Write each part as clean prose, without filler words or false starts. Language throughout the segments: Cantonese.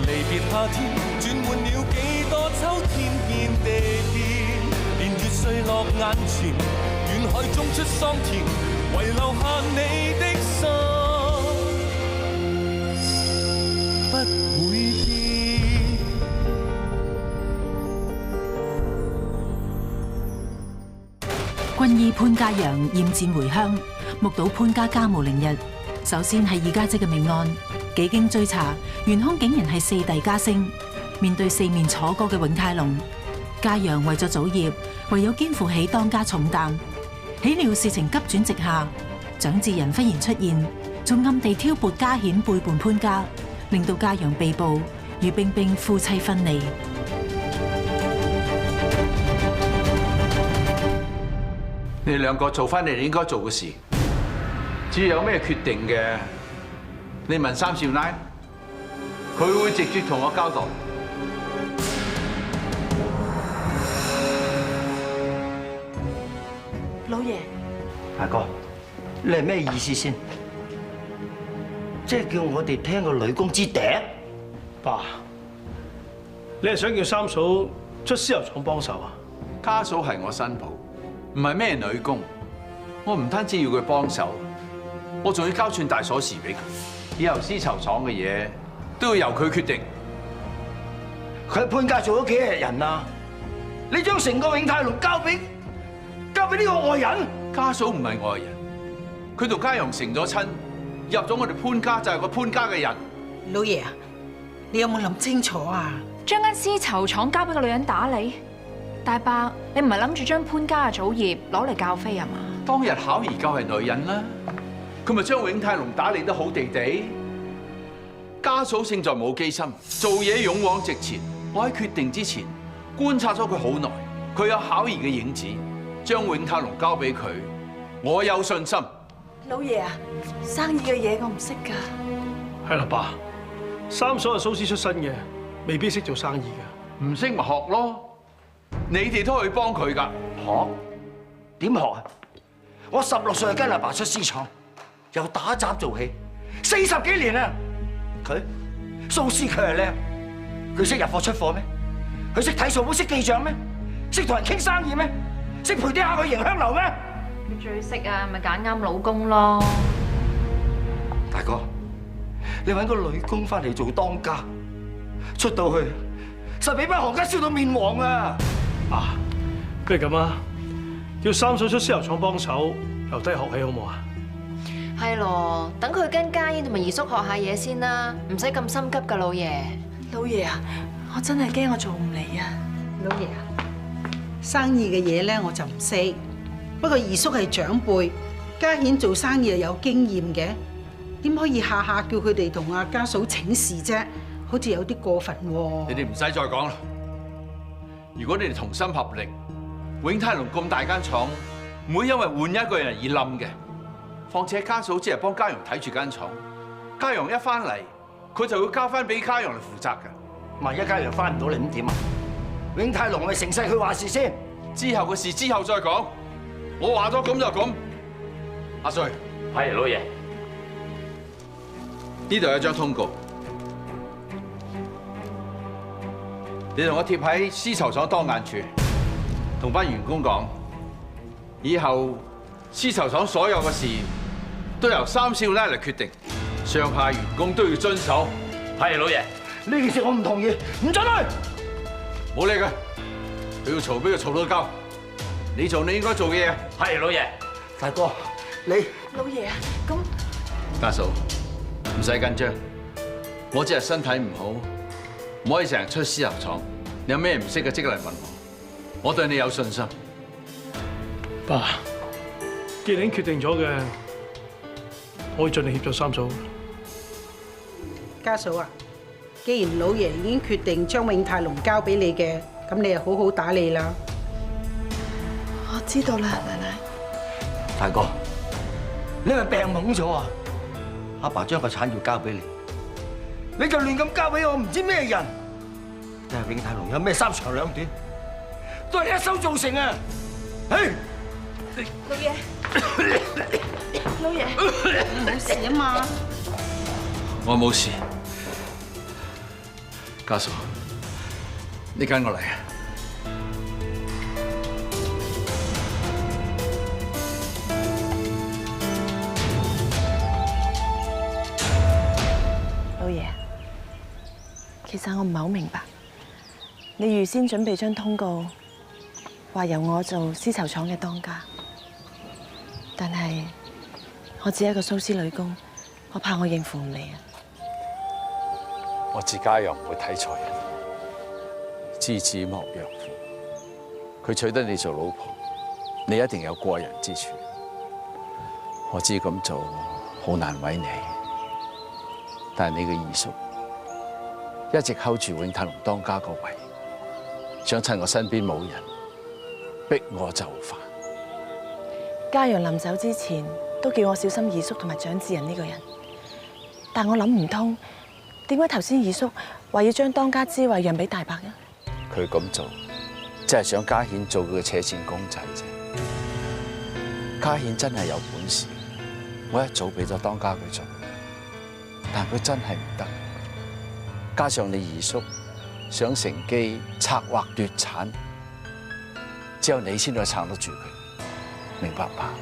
離別夏天，轉換了幾多秋天見地變，年月碎落眼前，遠海中出桑田，遺留下你的心，不會變。軍醫潘嘉陽厭戰回鄉，目睹潘家家無寧日。首先係二家姐嘅命案，幾經追查，元兇竟然係四弟家聲。面對四面楚歌嘅永泰龍，嘉陽為咗祖業，唯有肩負起當家重擔。豈料事情急轉直下，蔣志仁忽然出現，仲暗地挑撥嘉顯背叛潘家，令到嘉陽被捕，與冰冰夫妻分離。你哋兩個做翻你哋應該做嘅事，至於有咩決定嘅，你問三少奶，佢會直接同我交代。老爺，大哥，你係咩意思先？即係叫我哋聽個女工之笛？爸，你係想叫三嫂出豉油廠幫手啊？家嫂係我新抱，唔係咩女工。我唔單止要佢幫手，我仲要交串大鎖匙俾佢。以後絲綢廠嘅嘢都要由佢決定。佢喺潘家做咗幾日人啊？你將成個永泰龍交俾呢個外人？家嫂唔係外人，佢同嘉陽成咗親，入咗我哋潘家就係個潘家嘅人。老爺啊，你有冇諗清楚啊？將間絲綢廠交俾個女人打理，大伯，你唔係諗住將潘家嘅祖業攞嚟教飛啊嘛？當日巧兒教係女人啦，佢咪將永泰龍打理得好地地。家嫂勝在冇機心，做嘢勇往直前。我喺決定之前觀察咗佢好耐，佢有巧兒嘅影子，將永泰龍交俾佢，我有信心。老爺啊，生意嘅嘢我唔識㗎。係啦，爸，三嫂係蘇師出身嘅，未必識做生意嘅。唔識咪學咯，你哋都可以幫佢㗎。學？點學啊？我16歲就跟阿爸出絲廠，由打雜做起，40幾年啦。佢蘇師佢係叻，佢識入貨出貨咩？佢識睇數簿、識記帳咩？識同人傾生意咩？識陪啲客去迎香樓咩？佢最識啊，咪揀啱老公咯。大哥，你揾個女工翻嚟做當家，出到去實俾班行家燒到面黃啊！啊，不如咁啊，叫三嫂出豉油廠幫手，由低學起好冇啊？係咯，等佢跟家燕同埋二叔學下嘢先啦，唔使咁心急噶，老爺。老爺啊，我真係驚我做唔嚟啊！老爺啊，生意嘅嘢咧我就唔識，不過二叔係長輩，家顯做生意係有經驗嘅，點可以下下叫佢哋同阿家嫂請示啫？好似有啲過分喎。你哋唔使再講啦。如果你哋同心合力，永泰龍咁大間廠，唔會因為換一個人而冧嘅。況且家嫂只係幫嘉陽睇住間廠，嘉陽一翻嚟，佢就會交翻俾嘉陽嚟負責㗎。萬一嘉陽翻唔到嚟咁點啊？永泰龍咪成世佢話事先，之後嘅事之後再講。我話咗咁就咁。阿瑞，係老爺，呢度有一張通告，你同我貼喺絲綢廠當眼處，同班員工講，以後絲綢廠所有嘅事都由三少奶嚟決定，上下員工都要遵守。係老爺，呢件事我唔同意，唔准去。冇理佢，佢要嘈俾佢嘈到夠。你做你應該做嘅嘢。係老爺。大哥，你老爺啊，咁家嫂唔使緊張，我只係身體唔好，唔可以成日出絲綢廠。你有咩唔識嘅即刻嚟問我，我對你有信心。爸，既然已經決定咗嘅，我會盡力協助三嫂。家嫂啊，既然老爺已經決定將永泰龍交俾你嘅，咁你就好好打理啦。我知道啦，奶奶。大哥，你係咪病懵咗啊？阿爸將個產業交俾你，你就亂咁交俾我，唔知咩人。但係永泰龍有咩三長兩短，都係你一手造成啊！嘿，老爺，老爺，冇事啊嘛？我冇事，家嫂，你跟我嚟啊！老爺，其實我唔係好明白，你預先準備張通告，話由我做絲綢廠嘅當家，但係我只係一個蘇絲女工，我怕我應付唔嚟啊！我自家又唔會睇錯人，知子莫若父。佢娶得你做老婆，你一定有過人之處。我知咁做好難為你，但係你嘅二叔一直睺住永泰龍當家個位，想趁我身邊冇人，逼我就範。嘉陽臨走之前都叫我小心二叔同埋蔣志仁呢個人，但我諗唔通，點解頭先二叔話要將當家之位讓俾大伯呢？佢咁做，即係想嘉顯做佢嘅扯線公仔啫。嘉顯真係有本事，我一早俾咗當家佢做，但佢真係唔得。加上你二叔想乘機策劃奪產，只有你先可以撐得住佢，明白吧？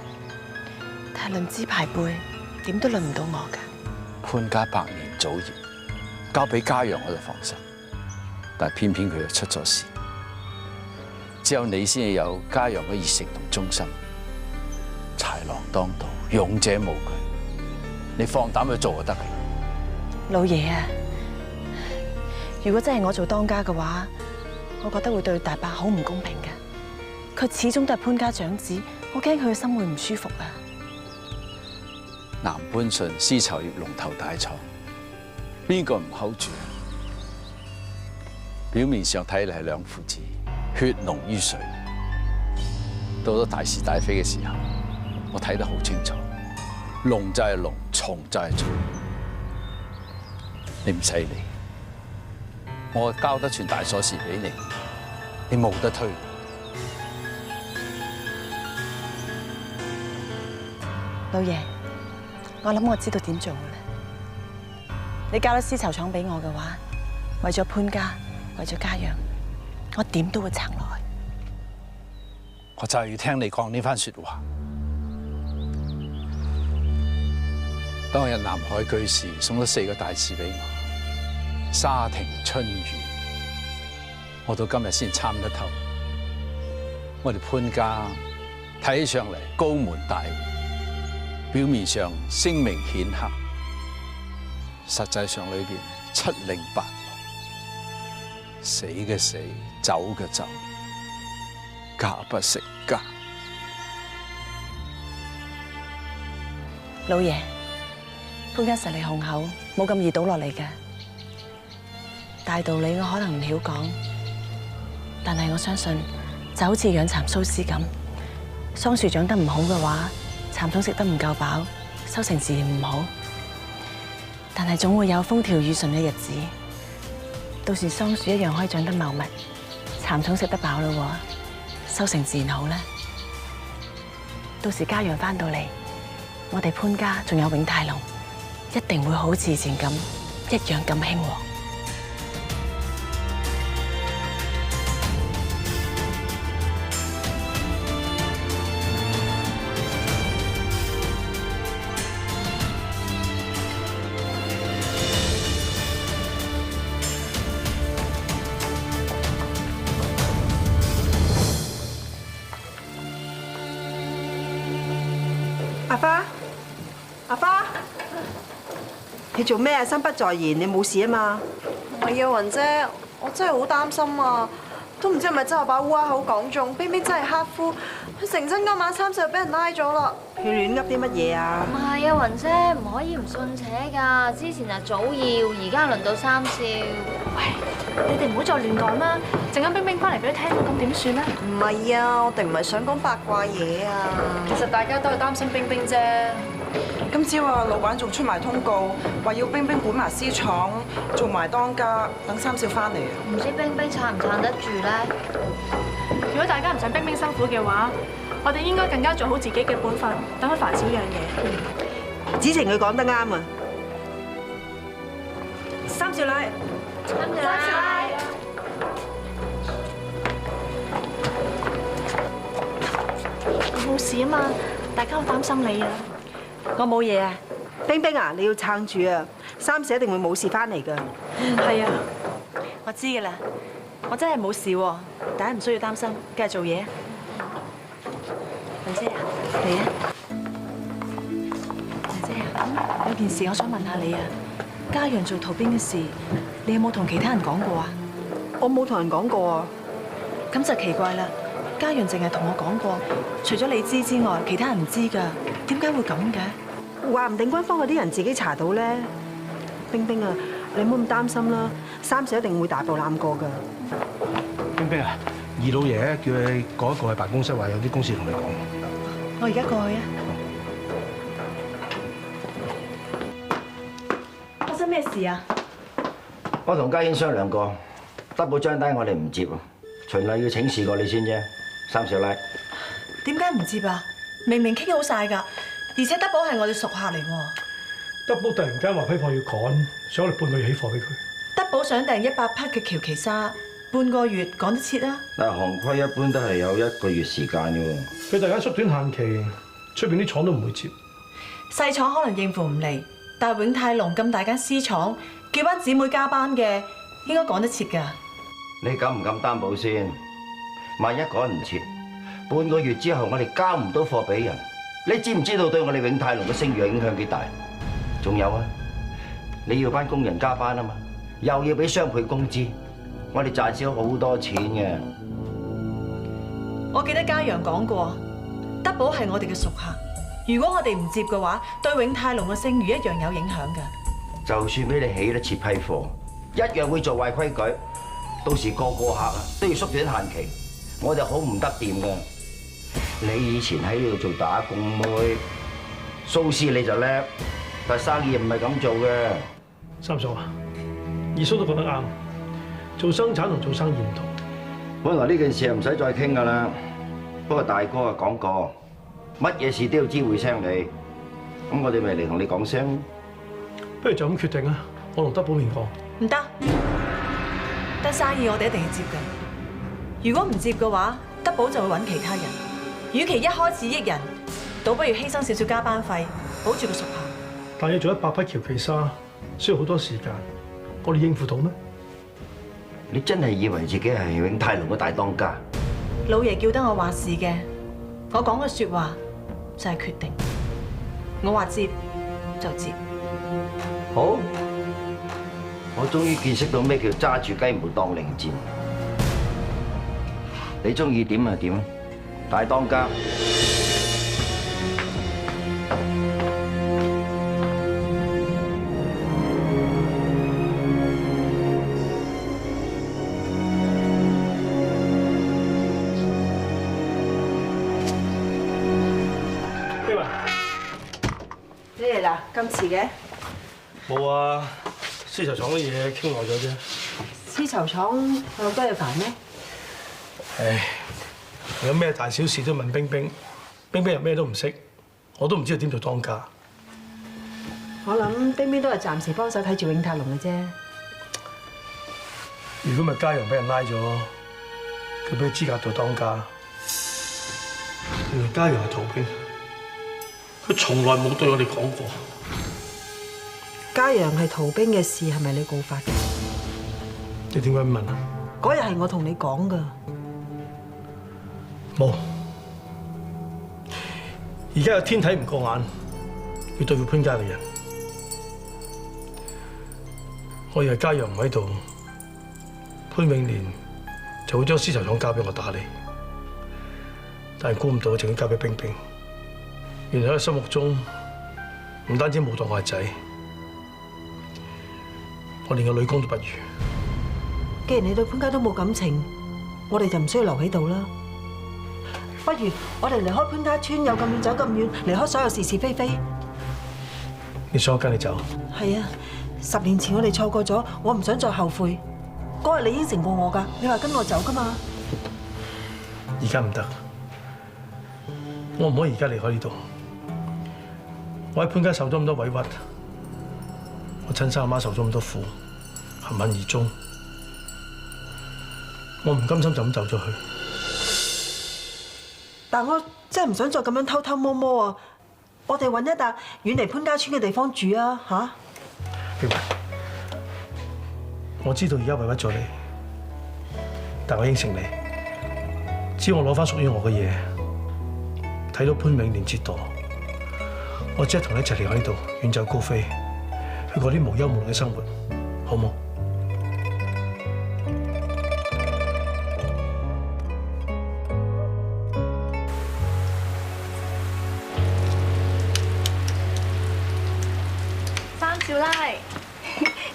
但係論資排輩，點都輪唔到我㗎。潘家百年祖業，交俾嘉陽我就放心，但係偏偏佢又出咗事，只有你先至有嘉陽嘅熱誠同忠心。豺狼當道，勇者無懼，你放膽去做就得。老爺啊，如果真係我做當家嘅話，我覺得會對大伯好唔公平㗎。佢始終都係潘家長子，我驚佢嘅心會唔舒服啊。南潘順絲綢業龍頭大廠，邊個唔 hold 住？表面上睇嚟係兩父子血濃於水，到咗大是大非嘅時候，我睇得好清楚，龍就係龍，蟲就係蟲。你唔使理，我交得串大鎖匙俾你，你冇得推。老爺，我諗我知道點做啦。你交咗絲綢廠俾我嘅話，為咗潘家，為咗嘉陽，我點都會撐落去。我就係要聽你講呢番說話。當日南海居士送咗4個大字俾我，沙亭春雨，我到今日先參得透。我哋潘家睇起上嚟高門大戶，表面上聲名顯赫，實際上裏邊七零八落，死嘅死，走嘅走，家不成家。老爺，潘家實力雄厚，冇咁易倒落嚟嘅。大道理我可能唔曉講，但係我相信就好似養蠶蘇絲咁，桑樹長得唔好嘅話，蠶蟲食得唔夠飽，收成自然唔好。但係總會有風調雨順嘅日子，到時桑樹一樣可以長得茂密，蠶蟲食得飽啦，收成自然好啦。到時嘉陽翻到嚟，我哋潘家仲有永泰龍，一定會好似以前咁一樣咁興旺。阿花，阿花，你做咩啊？心不在焉，你冇事啊嘛？唔係啊，雲姐，我真係好擔心啊！都唔知係咪真係把烏鴉口講中，冰冰真係黑夫，佢成真嗰晚3就俾人拉咗啦！佢亂噏啲乜嘢啊？唔係啊，雲姐唔可以唔信邪㗎。之前係祖耀，而家輪到3少。喂，你哋唔好再亂講啦！陣間冰冰翻嚟俾你聽到，咁點算咧？唔係啊，我哋唔係想講八卦嘢啊。其實大家都係擔心冰冰啫。今朝啊，老闆仲出埋通告，話要冰冰管埋絲廠，做埋當家，等3少翻嚟啊！唔知冰冰撐唔撐得住咧？如果大家唔想冰冰辛苦嘅話，我哋應該更加做好自己嘅本分，等佢煩少樣嘢。子晴佢講得啱啊！3少奶，唔該晒。你冇事啊嘛？大家好擔心你啊！我冇嘢啊。冰冰啊，你要撐住啊！三姐一定會冇事翻嚟㗎。係啊，我知㗎啦。我真係冇事喎，大家唔需要擔心，繼續做嘢啊！文姐啊，嚟啊！文姐啊，有件事我想問下你啊。嘉陽做逃兵嘅事，你有冇同其他人講過啊？我冇同人講過啊。咁就奇怪啦。嘉陽淨係同我講過，除咗你知之外，其他人唔知㗎。點解會咁嘅？話唔定軍方嗰啲人自己查到咧。冰冰啊，你唔好咁擔心啦，三姐一定會大步攬過㗎。冰冰啊，二老爺叫你過一過去辦公室，話有啲公事同你講。我而家過去啊！發生咩事啊？我同家軒商量過，得保張單我哋唔接啊，循例要請示過你先啫。三少奶，點解唔接啊？明明傾好晒㗎，而且德寶係我哋熟客嚟喎。德寶突然間話批貨要趕，想我哋半個月起貨俾佢。德寶想訂100匹嘅喬其沙，半個月趕得切啊！但係行規一般都係有1個月時間嘅喎。佢突然間縮短限期，出邊啲廠都唔會接。細廠可能應付唔嚟，但係永泰隆咁大間私廠，叫班姊妹加班嘅，應該趕得切㗎。你敢唔敢擔保先？萬一趕唔切，半個月之後我哋交唔到貨俾人，你知唔知道對我哋永泰隆嘅聲譽影響幾大？仲有啊，你要班工人加班啊嘛，又要俾雙倍工資，我哋賺少好多錢嘅。我記得嘉陽講過，德寶係我哋嘅熟客，如果我哋唔接嘅話，對永泰隆嘅聲譽一樣有影響㗎。就算俾你起得切批貨，一樣會做壞規矩，到時個客啊都要縮短限期，我哋好唔得掂㗎。你以前喺呢度做打工妹，蘇師你就叻，但係生意唔係咁做嘅。三嫂啊，二叔都覺得啱，做生產同做生意唔同。本來呢件事係唔使再傾㗎啦，不過大哥啊講過，乜嘢事都要知會聲你，咁我哋咪嚟同你講聲。不如就咁決定啊！我同德寶面講。唔得，得生意我哋一定要接嘅。如果唔接嘅話，德寶就會揾其他人。與其一開始益人，倒不如犧牲少少加班費，保住個熟客。但要做100匹喬其沙，需要好多時間，我哋應付到咩？你真係以為自己係永泰隆嘅大當家？老爺叫得我話事嘅，我講嘅説話就係決定。我話接就接。好，我終於見識到咩叫揸住雞毛當令箭。你中意點就點，大當家。你嚟啦，咁遲嘅？冇啊，絲綢廠啲嘢傾耐咗啫。絲綢廠有好多嘢煩咩？唉，有咩大小事都問冰冰，冰冰又咩都唔識，我都唔知佢點做當家。我諗冰冰都係暫時幫手睇住永泰隆嘅啫。如果咪嘉陽俾人拉咗，佢俾資格做當家。原來嘉陽係逃兵，佢從來冇對我哋講過。嘉陽係逃兵嘅事係咪你告發嘅？你點解咁問啊？嗰日係我同你講㗎。冇。而家有天睇唔過眼，要對付潘家嘅人。我以為嘉陽唔喺度，潘永年就會將絲綢廠交俾我打理。但係估唔到，仲要交俾冰冰。原來喺心目中，唔單止冇當我係仔，我連個女工都不如。既然你對潘家都冇感情，我哋就唔需要留喺度啦。不如我哋離開潘家村，有咁遠走咁遠，離開所有是是非非。你想我跟你走？係啊，10年前我哋錯過咗，我唔想再後悔。嗰日你應承過我㗎，你話跟我走㗎嘛。而家唔得，我唔可以而家離開呢度。我喺潘家受咗咁多委屈，我親生阿媽受咗咁多苦，含恨而終。我唔甘心就咁走咗去。但我真係唔想再咁樣偷偷摸摸啊！我哋揾一笪遠離潘家村嘅地方住啊！嚇，碧雲，我知道而家委屈咗你，但我應承你，只要我攞翻屬於我嘅嘢，睇到潘永年折墮，我即係同你一齊離開呢度，遠走高飛，去過啲無憂無慮嘅生活，好冇？少奶，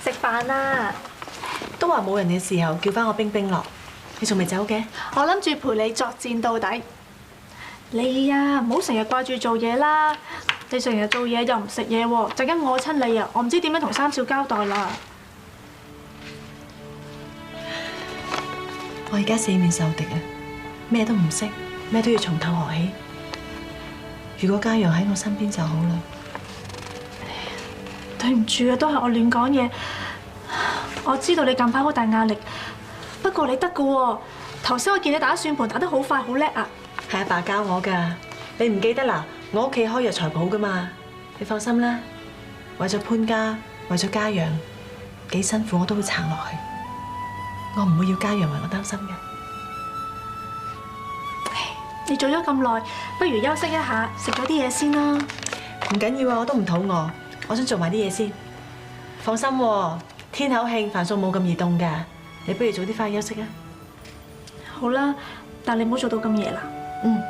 食飯啦！都話冇人嘅時候，叫翻我冰冰落。你仲未走嘅？我諗住陪你作戰到底。你啊，唔好成日掛住做嘢啦！你成日做嘢又唔食嘢喎，陣間餓親你啊！我唔知點樣同三少交代啦。我而家四面受敵啊，咩都唔識，咩都要從頭學起。如果嘉陽喺我身邊就好啦。對唔住啊，都係我亂講嘢。我知道你近排好大壓力，不過你得噶喎。頭先我見你打算盤打得好快，好叻啊！係阿爸教我㗎，你唔記得啦？我屋企開藥材鋪㗎嘛，你放心啦。為咗潘家，為咗嘉陽，幾辛苦我都會撐落去。我唔會要嘉陽為我擔心嘅。你做咗咁耐，不如休息一下，食咗啲嘢先啦。唔緊要啊，我都唔肚餓。我想做埋啲嘢先，放心喎，天口慶飯餸冇咁易凍㗎，你不如早啲返去休息啊。好啦，但你唔好做到咁夜啦。嗯。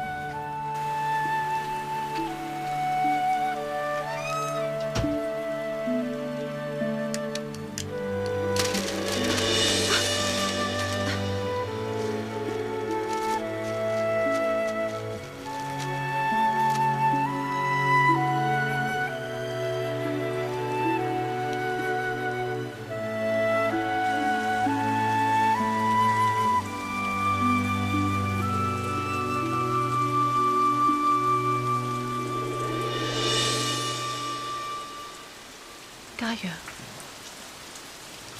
嘉陽，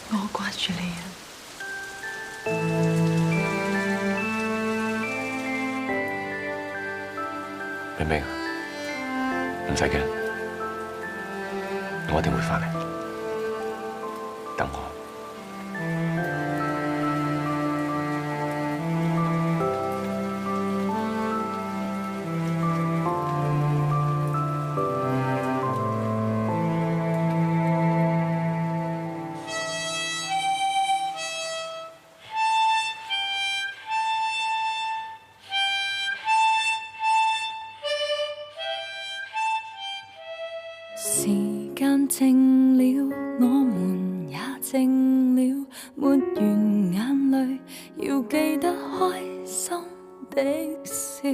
我好掛住你啊！明明，唔使驚，我一定會返嚟，等我。時間靜了，我們也靜了，抹完眼淚，要記得開心的笑。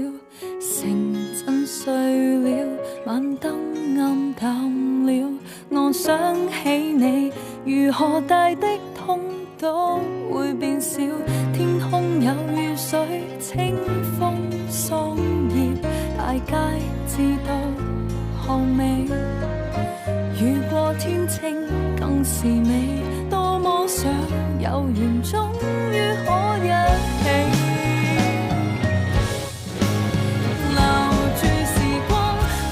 城鎮睡了，晚燈暗淡了，我想起你，如何大的痛都會變小。天空有雨水，清風桑葉，大街知道看美。如果天晴更是美，多麼想有緣終於可一起。留住時光，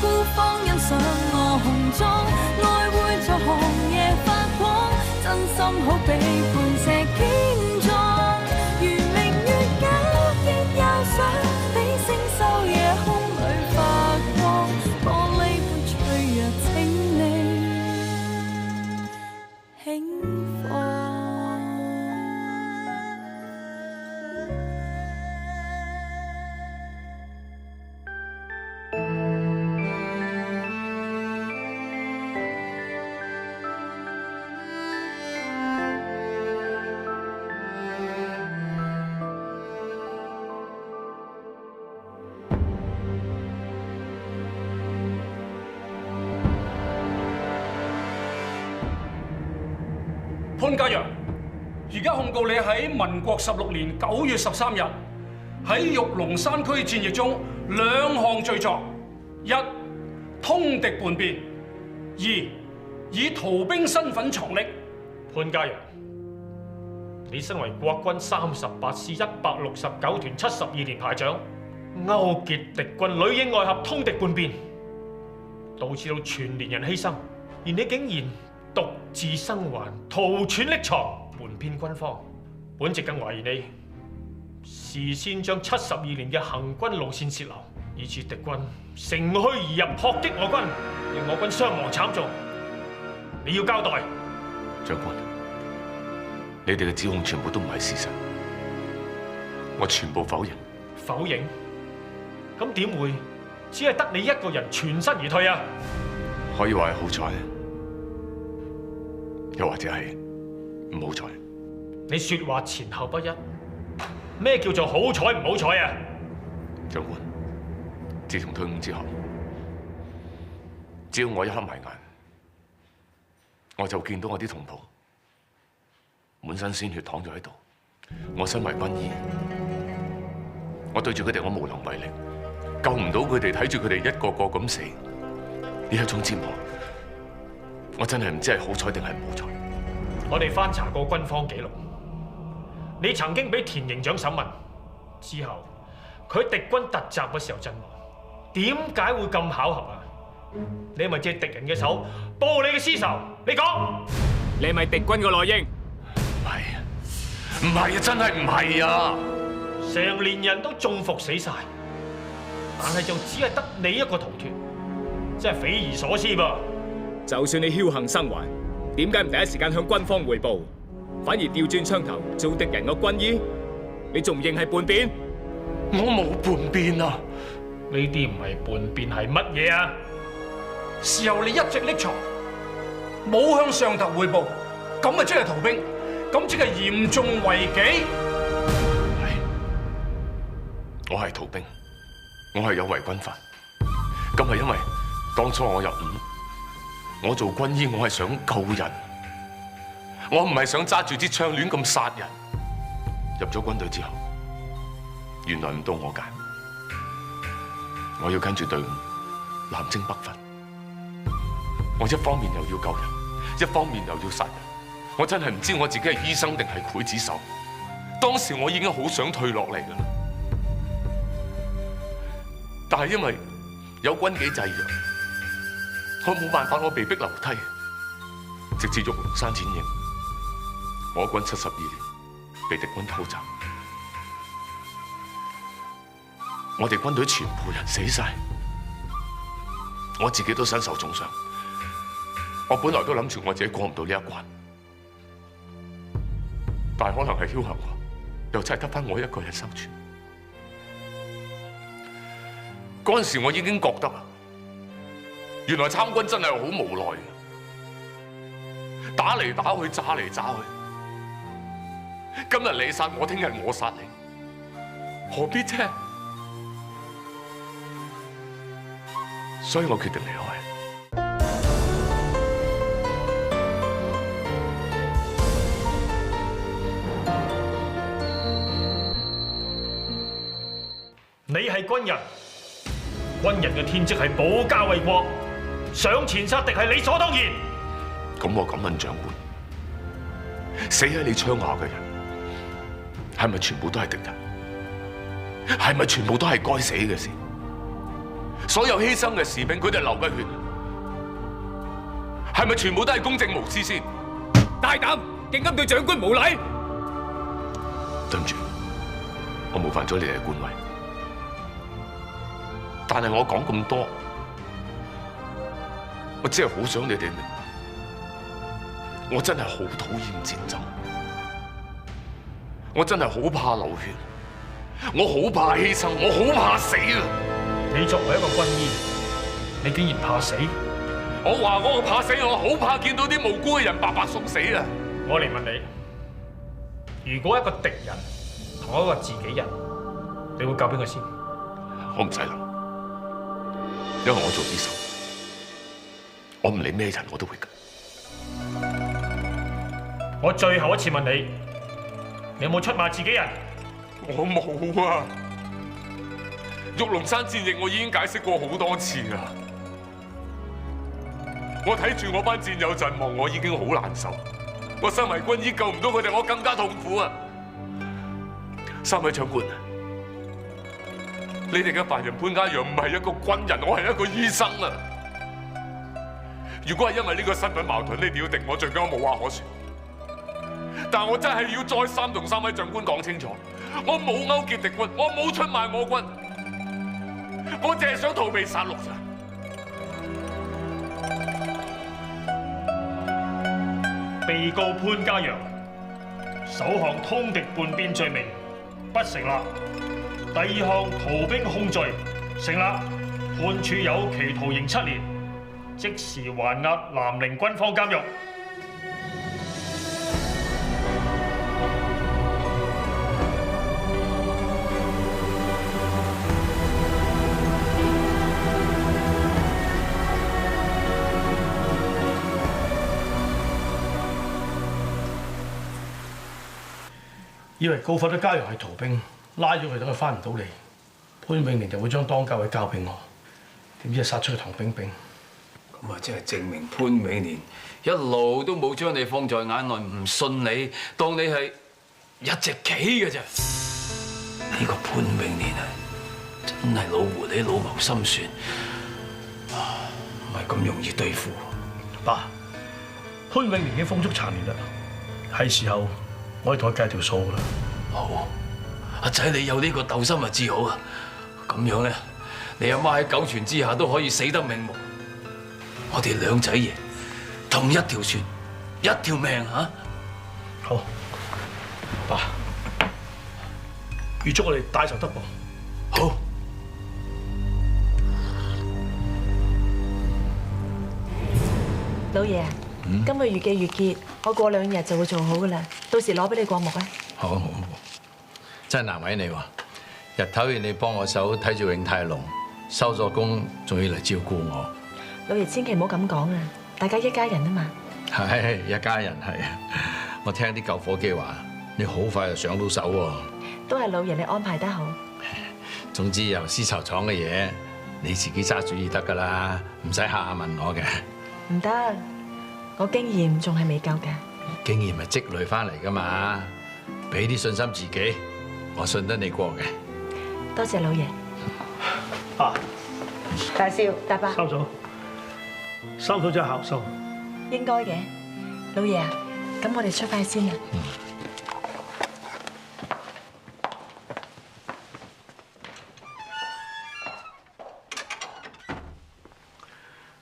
孤芳欣賞我紅妝，愛會在寒夜發光，真心好比磐石堅壯。如明月皎潔又想比星宿夜空裏發光，玻璃般脆弱，請你輕放。潘嘉陽，而家控告你喺民國16年9月13日喺玉龍山區戰役中兩項罪狀：一、通敵叛變；二、以逃兵身份藏匿。潘嘉陽，你身為國軍38師169團72連排長，勾結敵軍裡應外合，通敵叛變，導致到全連人犧牲，而你竟然獨自生還，逃竄匿藏，瞞騙軍方。本席更懷疑你事先將72連嘅行軍路線泄漏，以致敵軍乘虛而入，撲擊我軍，令我軍傷亡慘重。你要交代。長官，你哋嘅指控全部都唔係事實，我全部否認。否認？咁點會只係得你一個人全身而退啊？可以話係好彩，又或者係唔好彩。你說話前後不一，咩叫做好彩唔好彩啊？長官，自從退伍之後，只要我一合埋眼，我就見到我啲同袍滿身鮮血躺咗喺度。我身為軍醫，我對住佢哋我無能為力，救唔到佢哋，睇住佢哋一個個咁死，呢一種折磨，我真係唔知係好彩定係唔好彩。我哋翻查過軍方記錄，你曾經俾田營長審問之後，佢敵軍突襲嘅時候陣亡，點解會咁巧合啊？你係咪借敵人嘅手報你嘅私仇？你講，你係咪敵軍嘅內應？唔係啊，唔係啊，真係唔係啊！成連人都中伏死晒，但係就只係得你一個逃脫，真係匪夷所思噃！就算你僥倖生還，點解唔第一時間向軍方匯報，反而調轉槍頭做敵人嘅軍醫？你仲唔認係叛變？我冇叛變啊！呢啲唔係叛變係乜嘢啊？事後你一直匿藏，冇向上頭匯報，咁咪即係逃兵，咁即係嚴重違紀。我係逃兵，我係有違軍法。咁係因為當初我入伍，我做軍醫，我係想救人，我唔係想揸住支槍亂咁殺人。入咗軍隊之後，原來唔到我揀，我要跟住隊伍南征北伐。我一方面又要救人，一方面又要殺人，我真係唔知我自己係醫生定係劊子手。當時我已經好想退落嚟㗎啦，但係因為有軍紀制約，我冇辦法，我被逼留低，直至玉龍山戰役，我軍72連被敵軍偷襲，我哋軍隊全部人死晒，我自己都身受重傷。我本來都諗住我自己過唔到呢一關，但係可能係僥倖我，又真係得返我一個人生存。嗰陣時我已經覺得，原來參軍真係好無奈，打嚟打去，炸嚟炸去。今日你殺我，聽日我殺你，何必啫？所以我決定離開。你係軍人，軍人嘅天職係保家衛國，上前殺敵係理所當然。咁我敢問長官，死喺你槍下嘅人，係咪全部都係敵人？係咪全部都係該死嘅事？所有犧牲嘅士兵，佢哋流嘅血，係咪全部都係公正無私先？大膽，竟敢對長官無禮！對唔住，我冒犯咗你哋嘅官位。但係我講咁多，我只係好想你哋明白，我真係好討厭戰爭，我真係好怕流血，我好怕犧牲，我好怕死啊！你作為一個軍醫，你竟然怕死？我話我怕死，我好怕見到啲無辜嘅人白白送死啊！我嚟問你，如果一個敵人同一個自己人，你會救邊個先？我唔使諗。因為我做醫生，我唔理咩人我都會救。我最後一次問你，你有冇出賣自己人？我冇啊！玉龍山戰役我已經解釋過好多次啦。我睇住我班戰友陣亡，我已經好難受。我身為軍醫救唔到佢哋，我更加痛苦啊！3位長官，你哋嘅犯人潘家陽唔係一個軍人，我係一個醫生啊！如果係因為呢個身份矛盾，你哋要定我罪，咁我無話可說。但我真係要再三同3位長官講清楚，我冇勾結敵軍，我冇出賣我軍，我淨係想逃避殺戮咋。被告潘家陽首項通敵叛變罪名不成立，第2項逃兵控罪成立，判處有期徒刑7年，即時還押南寧軍方監獄。以為告發咗家陽係逃兵，拉咗佢等佢翻唔到嚟，潘永年就會將當家位交俾我。點知係殺出去唐冰冰。咁啊，即係證明潘永年一路都冇將你放在眼內，唔信你，當你係一隻棋嘅啫。呢個潘永年啊，真係老狐狸老謀深算，唔係咁容易對付。爸，潘永年已經風燭殘年啦，係時候我可以同佢計條數啦。好，阿仔你有呢個鬥心就至好啊！咁樣咧，你阿媽喺九泉之下都可以死得瞑目。我哋兩仔爺同一條船，一條命嚇。好，爸，預祝我哋大仇得報。好。老爺，今個月嘅月結，我過2日就會做好噶啦，到時攞俾你過目啊。好，真係難為你喎！日頭要你幫我手睇住永泰龍，收咗工仲要嚟照顧我。老爺千祈唔好咁講啊！大家一家人啊嘛。係一家人係啊！我聽啲舊夥計話，你好快就上到手喎。都係老爺你安排得好。總之由絲綢廠嘅嘢，你自己揸主意得㗎啦，唔使下下問我嘅。唔得，我經驗仲係未夠㗎。經驗係積累翻嚟㗎嘛，俾啲信心自己，我信得你過嘅。多謝老爺。啊，大少，大伯。收咗真係孝心。應該嘅，老爺啊，咁我哋出發先啦。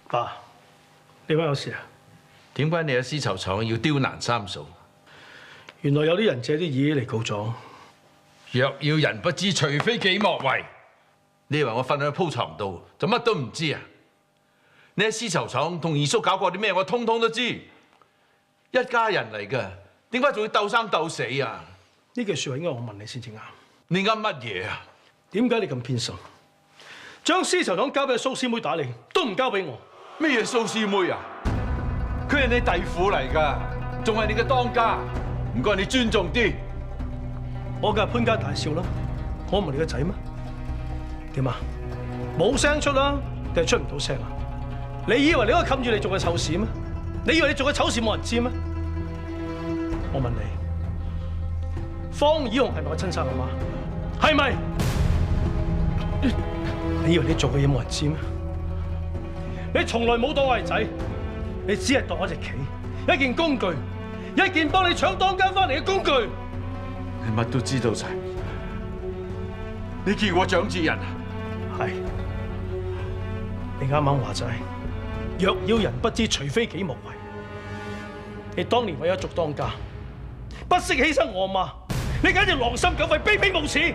爸，你話有事啊？點解你喺絲綢廠要刁難三嫂？原來有啲人借啲嘢嚟告狀。若要人不知，除非己莫為。你以為我瞓喺鋪床度就乜都唔知啊？你喺絲綢廠同二叔搞過啲咩？我通通都知。一家人嚟㗎，點解仲要鬥生鬥死啊？呢句説話應該我問你先至啱。你噏乜嘢啊？點解你咁偏心？將絲綢廠交俾蘇師妹打理，都唔交俾我。咩嘢蘇師妹啊？佢係你弟婦嚟㗎，仲係你嘅當家，唔該你尊重啲。我梗係潘家大少啦，我唔係你個仔咩？點啊？冇聲出啦，定係出唔到聲啊？你以為你可以冚住你做嘅醜事咩？你以為你做嘅醜事冇人知咩？我問你，方以紅係咪我親生阿媽？係咪？你以為你做嘅嘢冇人知咩？你從來冇當我係仔，你只係當我隻棋，一件工具，一件幫你搶當家翻嚟嘅工具。你乜都知道晒，你見過蔣志仁啊？係，你啱啱話齋，若要人不知，除非己莫為。你當年為咗續當家，不惜犧牲我媽，你簡直狼心狗肺、卑鄙無恥。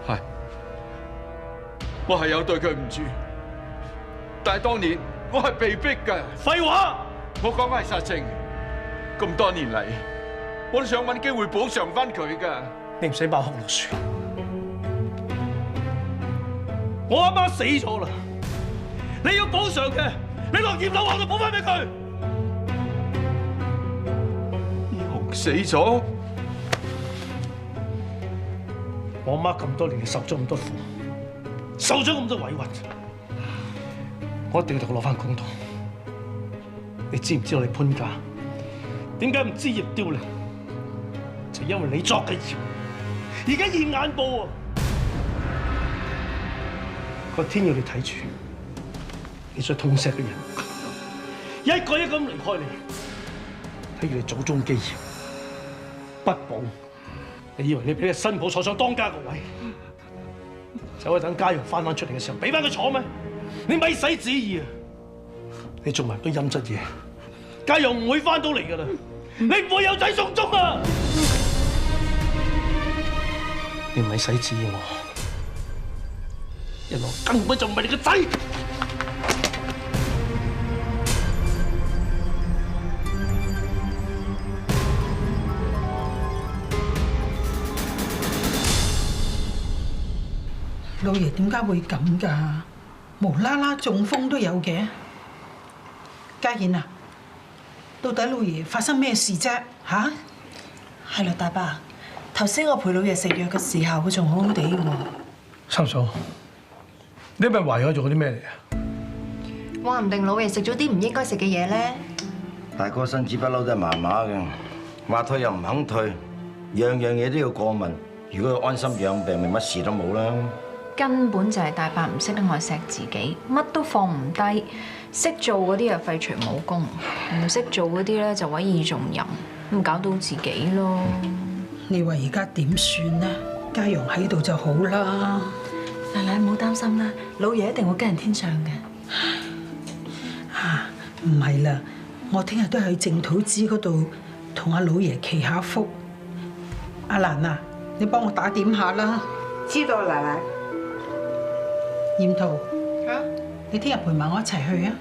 係，我係有對佢唔住，但係當年我係被逼㗎。廢話，我講嘅係實情。咁多年嚟，我都想揾機會補償翻佢㗎。你唔使爆哭落船，我阿媽死咗啦，你要補償嘅，你落葉樓我就補翻俾佢。紅死咗，我阿媽咁多年受咗咁多苦，受咗咁多委屈，我一定要同佢攞翻公道。你知唔知道你潘家點解唔枝葉凋零？就因為你作嘅孽，而家現眼報啊！個天要你睇住，你最痛錫嘅人，一個一個咁離開你，睇住你祖宗基業不保。你以為你俾你新抱坐上當家個位，就可以等家陽翻出嚟嘅時候俾翻佢坐咩？你咪使旨意啊！你做埋堆陰質嘢，家陽唔會翻到嚟噶啦！你唔會有仔送終啊！你咪使旨意我，因為我根本就唔係你個仔。老爺點解會咁㗎？無啦啦中風都有嘅。家燕啊，到底老爺發生咩事啫？嚇？係啦，大伯，頭先我陪老爺食藥嘅時候，佢仲好好地喎。三嫂，你係咪懷疑我做咗啲咩嚟啊？話唔定老爺食咗啲唔應該食嘅嘢咧。大哥身子不嬲都係麻麻嘅，話退又唔肯退，樣樣嘢都要過問。如果佢安心養病，咪乜事都冇啦。根本就係大伯唔識得愛錫自己，乜都放唔低，識做嗰啲又廢除武功，唔識做嗰啲咧就委以重任，咁搞到自己咯。你話而家點算呢？家陽喺度就好啦。奶奶唔好擔心啦，老爺一定會跟人天上嘅。唔係啦，我聽日都去淨土寺嗰度同阿老爺祈下福。阿蘭啊，你幫我打點下啦。知道，奶奶。艷桃，你聽日陪埋我一齊去啊！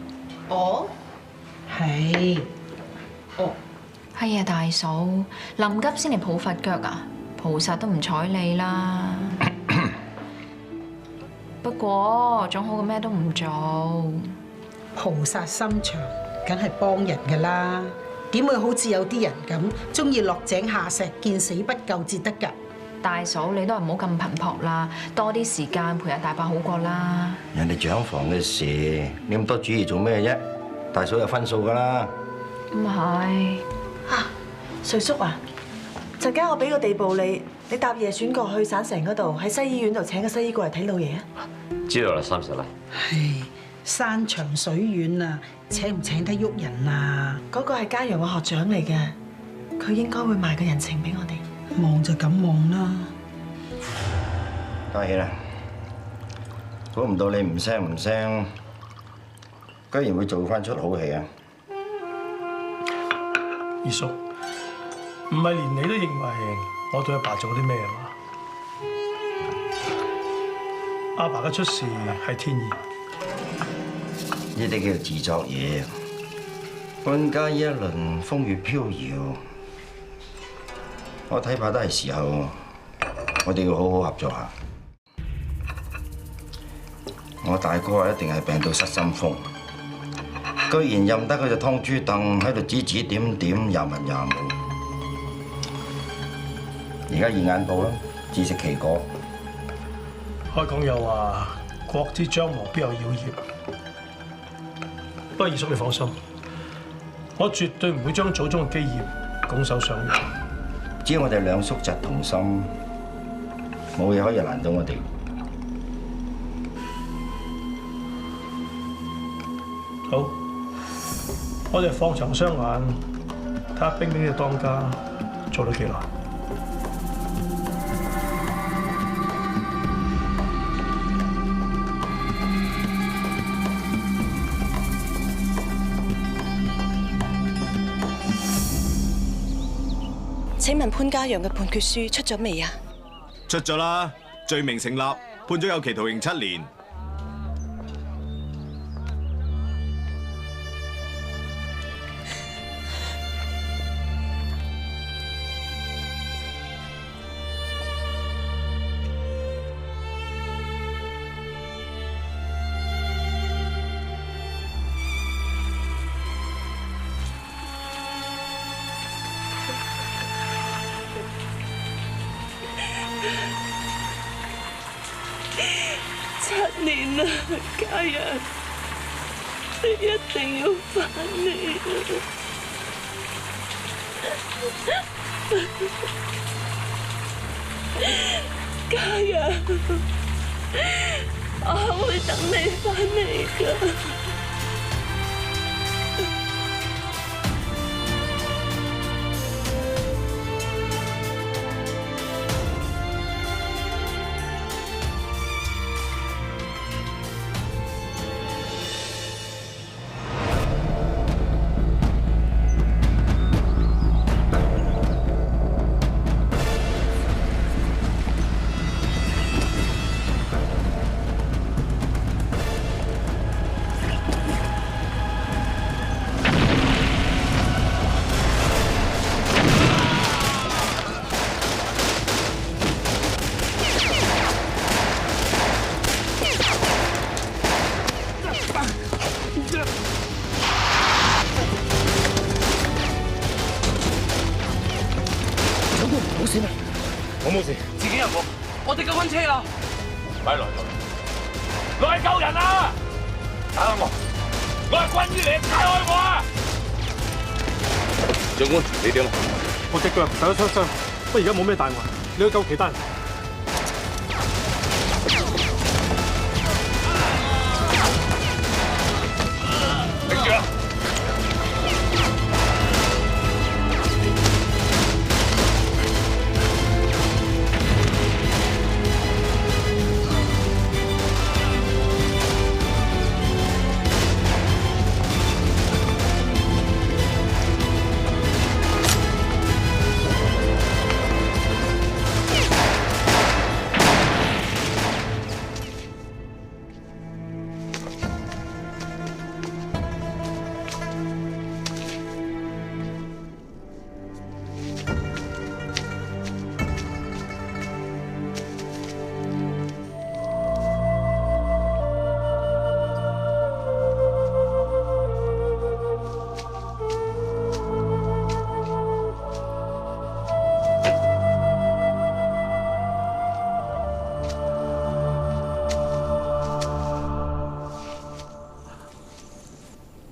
哦，係，係啊，大嫂，臨急先嚟抱佛腳啊！菩薩都唔睬你啦。不過總好過咩都唔做。菩薩心腸，梗係幫人㗎啦。點會好似有啲人咁，中意落井下石，見死不救至得㗎？大嫂，你都係唔好咁頻撲啦，多啲時間陪下大伯好過啦。人哋長房嘅事，你咁多主意做咩啫？大嫂有分數㗎啦。咁係。瑞叔啊，陣間我俾個地步你，你搭夜船過去省城嗰度，喺西醫院度請個西醫過嚟睇老爺啊。知道啦，30啦。唉，山長水遠啊，請唔請得喐人啊？嗰個係家陽嘅學長嚟嘅，佢應該會賣個人情俾我哋。望就咁望啦。家喜啦，估唔到你唔聲，居然會做翻出好戲啊！二叔，唔係連你都認為我對阿爸做咗啲咩啊嘛？阿爸嘅出事係天意，呢啲叫自作嘢。潘家一輪風雨飄搖。我睇怕都係時候，我哋要好好合作下。我大哥啊，一定係病到失心瘋，居然任得佢隻劏豬凳喺度指指點點，又文又武。而家現眼報啦，自食其果。開講又話國之將亡，必有妖孽。不過二叔你放心，我絕對唔會將祖宗嘅基業拱手相讓。只要我哋兩叔侄同心，冇嘢可以難到我哋。好，我哋放長雙眼，睇下冰冰嘅當家做咗幾耐。請問潘家陽嘅判決書出咗未啊？出咗啦，罪名成立，判咗有期徒刑7年。7年啦，家人，你一定要翻嚟啊！我會等你返嚟㗎。我冇事，自己人喎，我哋救緊車啊！咪來，我係救人啊！打開我係軍醫嚟，解開我啊！長官，你點啊？我隻腳受咗槍傷，不過而家冇咩大礙，你去救其他人。頂住啊！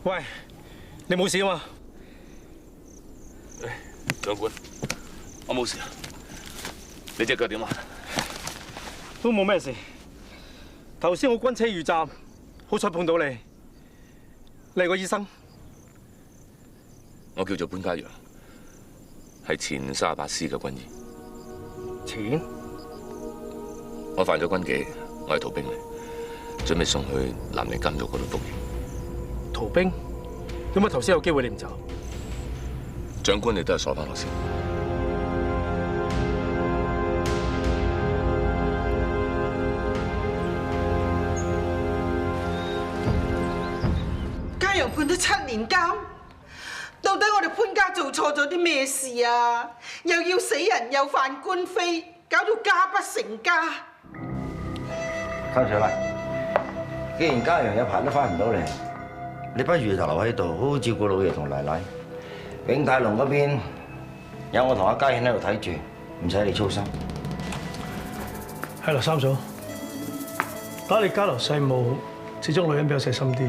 喂，你冇事啊嘛？長官，我冇事啊。你隻腳點啊？都冇咩事。頭先我軍車遇襲，好彩碰到你。你係個醫生？我叫做潘家陽，係前38師嘅軍醫。前？我犯咗軍紀，我係逃兵嚟，準備送去南寧監獄嗰度服刑。逃兵？點解頭先有機會你唔走？長官，你都係鎖翻我先。家陽判咗7年監，到底我哋潘家做錯咗啲咩事啊？又要死人，又犯官非，搞到家不成家。三少奶，既然家陽有排都翻唔到嚟，你不如就留喺度，好好照顧老爺同奶奶。永泰龍嗰邊有我同阿嘉軒喺度睇住，唔使你操心。係啦，三嫂，打理家頭細務，始終女人比較細心啲。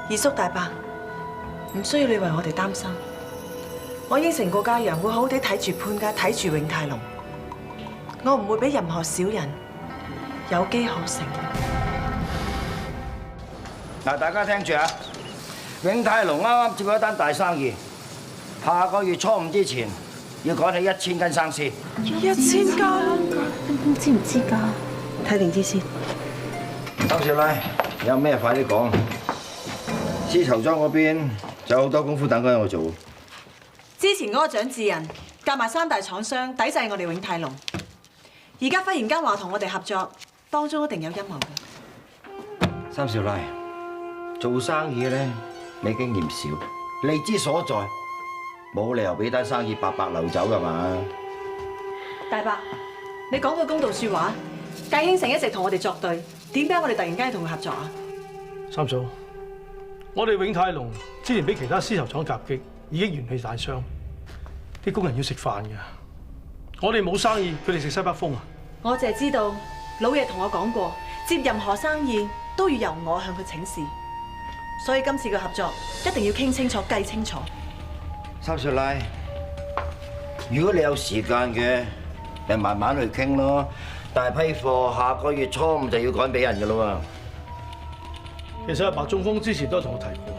二叔大伯，唔需要你為我哋擔心。我應承過家陽會好好地睇住潘家，睇住永泰龍。我唔會俾任何小人有機可乘。嗱，大家聽住啊！永泰龍啱啱接過一單大生意，下個月初5之前要趕起1000斤生絲。1000斤？冰知唔知㗎？睇定啲先。三少奶，有咩快啲講。絲綢莊嗰邊就有好多功夫等緊我做。之前嗰個蔣志仁夾埋3大廠商抵制我哋永泰龍，而家忽然間話同我哋合作，當中一定有陰謀嘅。三少奶，做生意咧，你經驗少，利之所在，冇理由俾單生意白白流走㗎嘛。大伯，你講句公道説話，鎅興盛一直同我哋作對，點解我哋突然間要同佢合作啊？三嫂，我哋永泰龍之前俾其他絲綢廠夾擊，已經元氣大傷，啲工人要食飯㗎。我哋冇生意，佢哋食西北風啊！我淨係知道老爺同我講過，接任何生意都要由我向佢請示，所以今次嘅合作一定要傾清楚、計清楚。三少奶，如果你有時間嘅，咪慢慢去傾咯。大批貨下個月初5就要趕俾人㗎啦其實阿白中風之前都同我提過，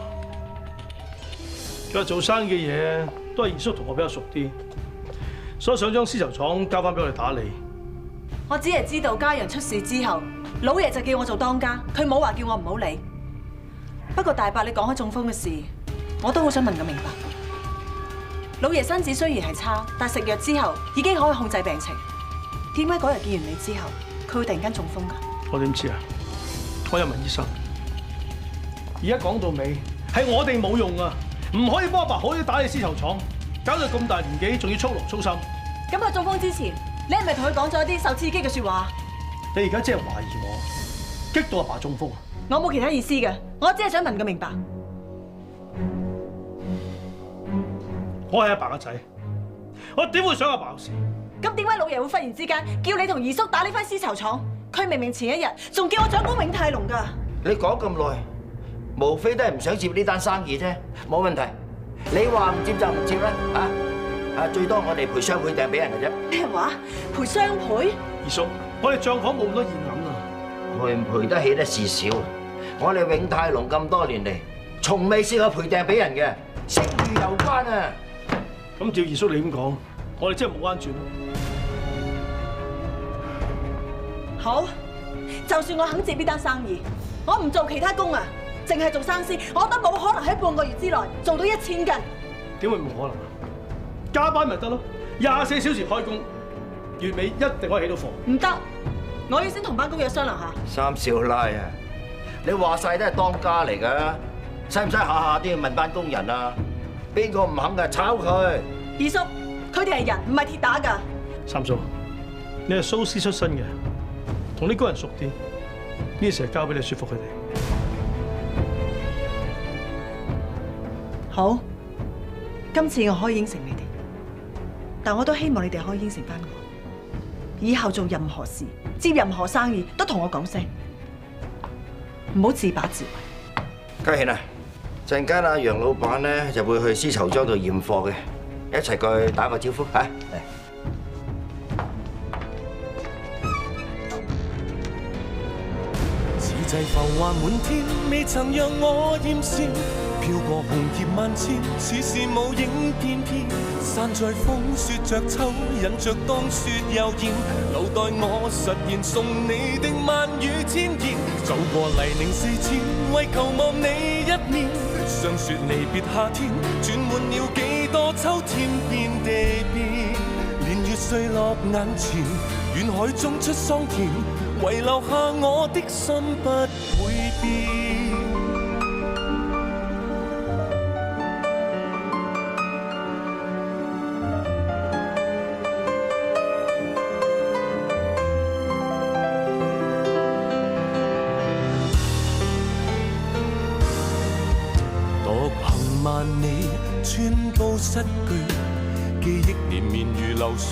佢話做生意嘅嘢都係二叔同我比較熟啲，所以想將絲綢廠交翻俾我哋打理。我只係知道家陽出事之後，老爺就叫我做當家，佢冇話叫我唔好理。不過大伯你講開中風嘅事，我都好想問個明白。老爺身子雖然係差，但食藥之後已經可以控制病情。點解嗰日見完你之後，佢會突然間中風㗎？我點知啊？我有問醫生。而家講到尾，係我哋冇用啊，唔可以幫阿爸好啲打理絲綢廠，搞到咁大年紀仲要操勞操心。咁佢中風之前，你係咪同佢講咗一啲受刺激嘅説話？你而家即係懷疑我，激到阿爸中風啊？我冇其他意思嘅，我只係想問個明白。我係阿爸個仔，我點會想阿爸有事？咁點解老爺會忽然之間叫你同二叔打理翻絲綢廠？佢明明前一日仲叫我掌管永泰隆㗎。你講咁耐，無非都係唔想接呢單生意啫，冇問題。你話唔接就唔接啦，最多我哋賠雙倍訂俾人嘅啫。咩話？賠雙倍？二叔，我哋帳房冇咁多現銀啊，賠唔賠得起得事少。我哋永泰隆咁多年嚟，從未試過賠訂俾人嘅，聲譽有關啊。咁照二叔你咁講，我哋真係冇彎轉咯。好，就算我肯接呢單生意，我唔做其他工啊，淨係做生絲，我都冇可能喺半個月之內做到1000斤。點會冇可能啊？加班咪得咯，24小時開工，月尾一定可以起到貨。唔得，我要先同班工友商量下。三少奶啊，你話晒都係當家嚟㗎，使唔使下下都要問班工人啊？邊個唔肯嘅炒佢？二叔，佢哋係人，唔係鐵打㗎。三叔，你係蘇絲出身嘅，同啲工人熟啲，呢事係交俾你說服佢哋。好，今次我可以應承你哋，但我都希望你哋可以應承翻我，以後做任何事、接任何生意都同我講聲，唔好自把自為。嘉賢啊，陣間阿楊老闆咧就會去絲綢莊度驗貨嘅，一齊過去打個招呼嚇。此際浮華滿天，未曾讓我艷羨。飄過紅葉萬千，似是無影片片。散在風雪着秋，引着當雪又現。留待我實現送你的萬語千言。走過泥濘4000，為求望你一面。霜雪離別夏天，轉換了幾多秋天變地變。年月碎落眼前，遠海中出桑田，遺留下我的心不會變。萬里穿煲失據，記憶連綿如流水。